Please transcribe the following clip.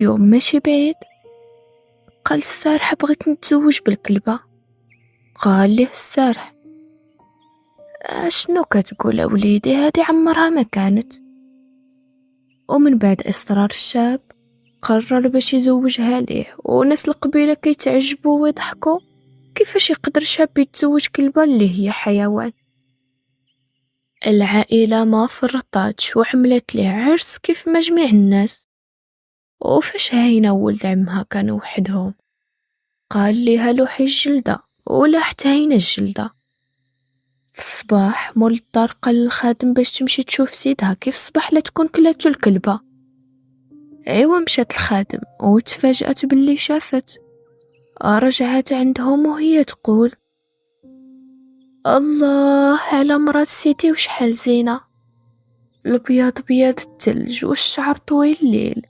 يوم ماشي بعيد قال السارح بغيت نتزوج بالكلبة. قال ليه السارح شنو كتقول وليدي، هادي عمرها ما كانت. ومن بعد إصرار الشاب قرر باش يزوجها ليه، وناس القبيلة كيتعجبوا ويضحكوا كيفاش يقدر شاب يتزوج كلبة اللي هي حيوان. العائلة ما فرطاتش وعملت ليه عرس كيف ما جميع الناس. وفاش هاينة وولد عمها كانوا وحدهم قال ليها لوحي الجلدة، ولاحت هاينة الجلدة. في الصباح مول الدار قال للخادم باش تمشي تشوف سيدها كيف صبح لا تكون كلاتو الكلبة. ايوا مشات الخادم وتفاجأت باللي شافت. رجعت عندهم وهي تقول الله على مرات سيدي وشحال زينة، البياض بياض التلج والشعر طويل الليل